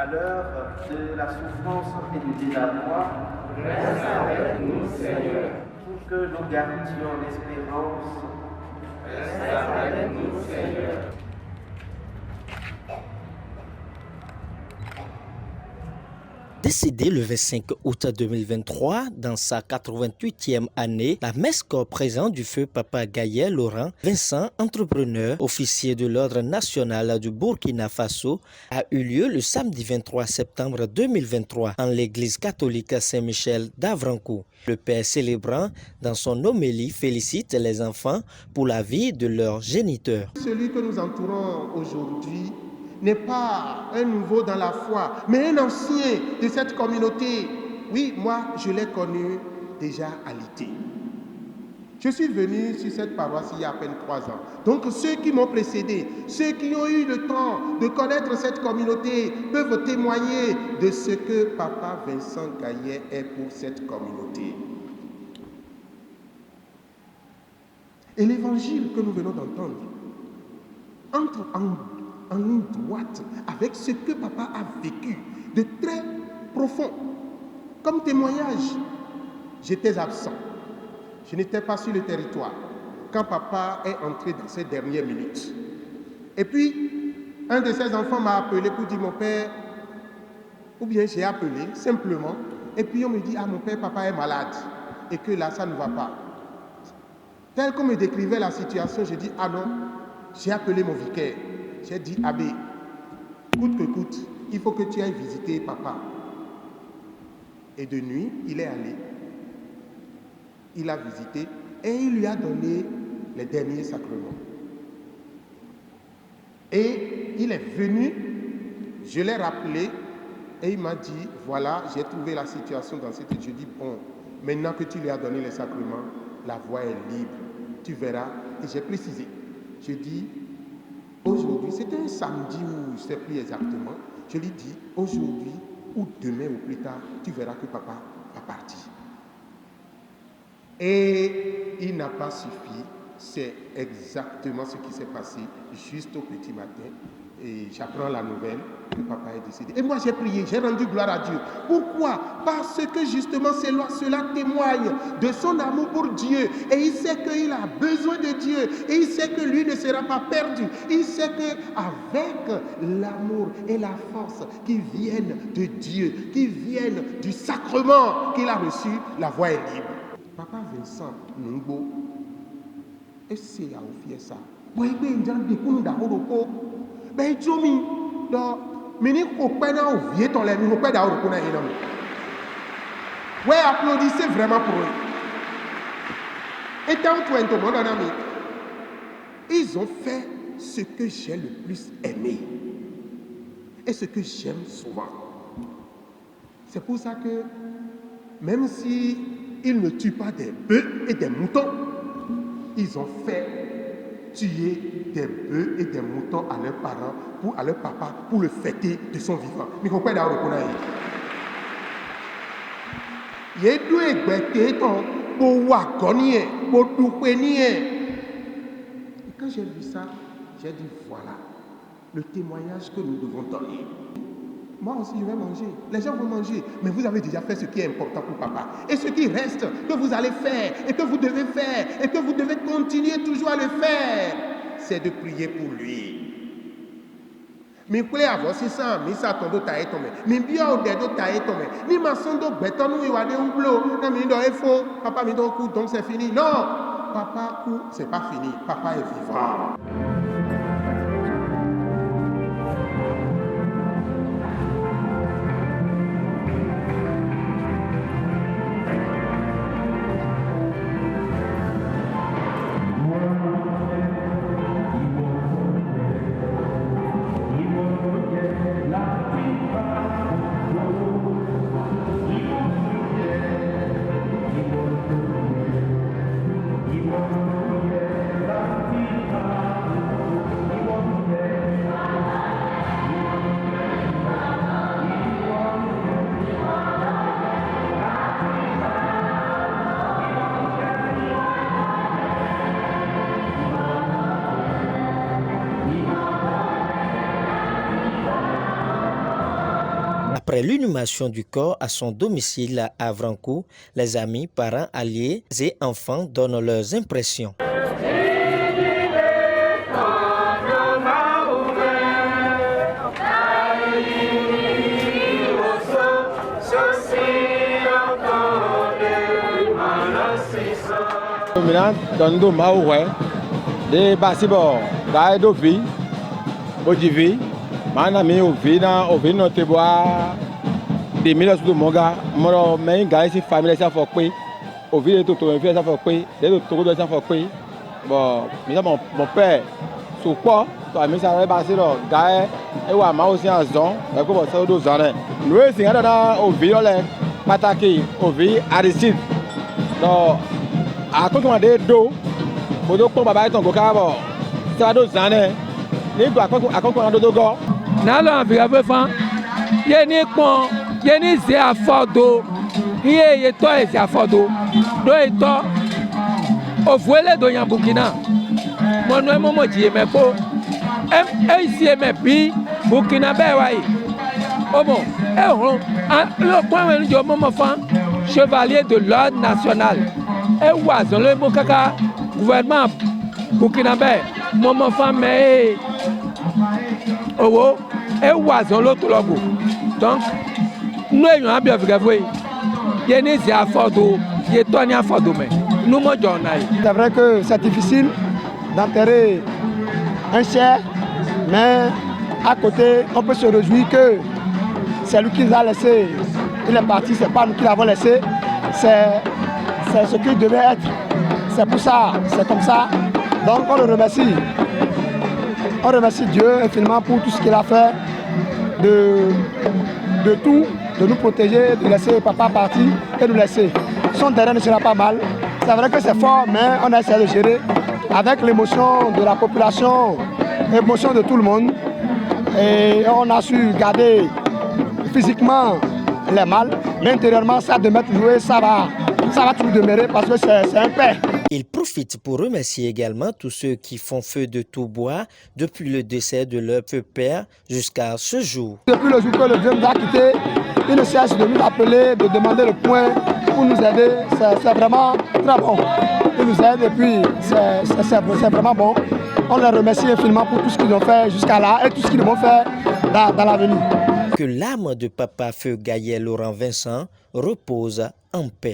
À l'heure de la souffrance et du désarroi, reste avec nous, Seigneur. pour que nous gardions l'espérance, Reste avec nous, Seigneur. Décédé le 25 août 2023, dans sa 88e année, la messe corps présent du feu Papa Gaël Laurent Vincent, entrepreneur, officier de l'Ordre national du Burkina Faso, a eu lieu le samedi 23 septembre 2023 en l'église catholique Saint-Michel d'Avrancourt. Le père célébrant, dans son homélie, félicite les enfants pour la vie de leurs géniteurs. Celui que nous entourons aujourd'hui n'est pas un nouveau dans la foi, mais un ancien de cette communauté. Oui, moi, je l'ai connu déjà à l'été. Je suis venu sur cette paroisse il y a à peine 3 ans. Donc ceux qui m'ont précédé, ceux qui ont eu le temps de connaître cette communauté, peuvent témoigner de ce que Papa Vincent Gaillet est pour cette communauté. Et l'évangile que nous venons d'entendre entre en ligne droite avec ce que Papa a vécu de très profond. Comme témoignage, j'étais absent. Je n'étais pas sur le territoire quand Papa est entré dans ces dernières minutes. Et puis, un de ses enfants m'a appelé pour dire mon père, ou bien j'ai appelé simplement, et puis on me dit, ah mon père, papa est malade, et que là, ça ne va pas. Tel qu'on me décrivait la situation, je dis, ah non, j'ai appelé mon vicaire. J'ai dit, abbé, coûte que coûte, il faut que tu ailles visiter papa. Et de nuit, il est allé. Il a visité et il lui a donné les derniers sacrements. Et il est venu, je l'ai rappelé et il m'a dit, voilà, j'ai trouvé la situation dans cette... Je dis, bon, maintenant que tu lui as donné les sacrements, la voie est libre, tu verras. Et j'ai précisé, je dis, aujourd'hui, c'était un samedi où je ne sais plus exactement, je lui dis, aujourd'hui ou demain ou plus tard, tu verras que papa va partir. Et il n'a pas suffi, c'est exactement ce qui s'est passé juste au petit matin. Et j'apprends la nouvelle que papa est décédé. Et moi j'ai prié, j'ai rendu gloire à Dieu. Pourquoi? Parce que justement cela témoigne de son amour pour Dieu. Et il sait qu'il a besoin de Dieu. Et il sait que lui ne sera pas perdu. Il sait qu'avec l'amour et la force qui viennent de Dieu, qui viennent du sacrement qu'il a reçu, la voie est libre. Papa Vincent Nungbo, et c'est à offrir ça. Ben Jomi, donc, mini kopena ou vieux ton lemi, kopena da ou kuna énorme. Ouais, applaudissez vraiment pour eux. Et tant que tout le monde en a mis, ils ont fait ce que j'ai le plus aimé et ce que j'aime souvent. C'est pour ça que même si ils ne tuent pas des bœufs et des moutons, ils ont fait tuer des bœufs et des moutons à leurs parents, à leur papa, pour le fêter de son vivant. Mais pourquoi d'ailleurs on a il y a deux bêtes pour wagonnier, pour tout pénier. Quand j'ai vu ça, j'ai dit voilà le témoignage que nous devons donner. Moi aussi, je vais manger. Les gens vont manger. Mais vous avez déjà fait ce qui est important pour papa. Et ce qui reste, que vous allez faire, et que vous devez faire, et que vous devez continuer toujours à le faire, c'est de prier pour lui. Mais vous avoir si ça, mais ça tombe taille tombe. Mais bien au dedo taille tombe. Ni ma son do béton nous y va de oublo. Non mais il doit faux. Papa me donne coup donc c'est fini. Non, papa coup c'est pas fini. Papa est vivant. Après l'inhumation du corps à son domicile à Avrancourt, les amis, parents, alliés et enfants donnent leurs impressions. Dondo Maoué, de Bassibo, Gaï d'Ovi, Odivi, Manami Ovi, Ovi Notebois, des milliers de Monga, Moro, mais Gaï, si famille, ça faut quoi, Ovi de tout, ça faut quoi, de tout, ça faut quoi. Bon, mais mon père, sous quoi, toi, mais ça va passer là, Gaï, et ouais, moi aussi en zone, et comment ça, 12 ans. Nous, c'est un peu Ovi, là, Pataki, Ovi, Aristide. Donc, a ko kuma de do bodo ko baba itan go ka bo sa do zane ni gba akoko do go na lo anfika fe fan ye ni pon ye ni se afodo ye to e se afodo do e to ofuele do yan Burkina mo no mo ji me ko e si me bi Burkina be wa yi o mo e hon lo point we jo mo fan chevalier de l'ordre national. Et oison le mot kaka gouvernement burkinabé moment femme owo et oison l'autre logo donc nous ayons bien vu yeni c'est affordo y toni affordo mais nous mo journal. C'est vrai que c'est difficile d'enterrer un cher, mais à côté on peut se réjouir que c'est lui qui nous a laissé, il est parti, c'est pas nous qui l'avons laissé, c'est ce qu'il devait être. C'est pour ça, c'est comme ça. Donc on le remercie. On remercie Dieu infiniment pour tout ce qu'il a fait, de tout, de nous protéger, de laisser papa partir et nous laisser. Son terrain ne sera pas mal. C'est vrai que c'est fort, mais on a essayé de gérer avec l'émotion de la population, l'émotion de tout le monde. Et on a su garder physiquement les mâles, mais intérieurement ça demeure toujours et ça va toujours demeurer parce que c'est un père. Il profite pour remercier également tous ceux qui font feu de tout bois depuis le décès de leur feu père jusqu'à ce jour. Depuis le jour que le vieux nous a quittés, il ne cesse de nous appeler, de demander le point pour nous aider. C'est vraiment très bon. Il nous aide et puis c'est vraiment bon. On les remercie infiniment pour tout ce qu'ils ont fait jusqu'à là et tout ce qu'ils vont faire dans l'avenir. Que l'âme de Papa Feu Gaillet Laurent Vincent repose en paix.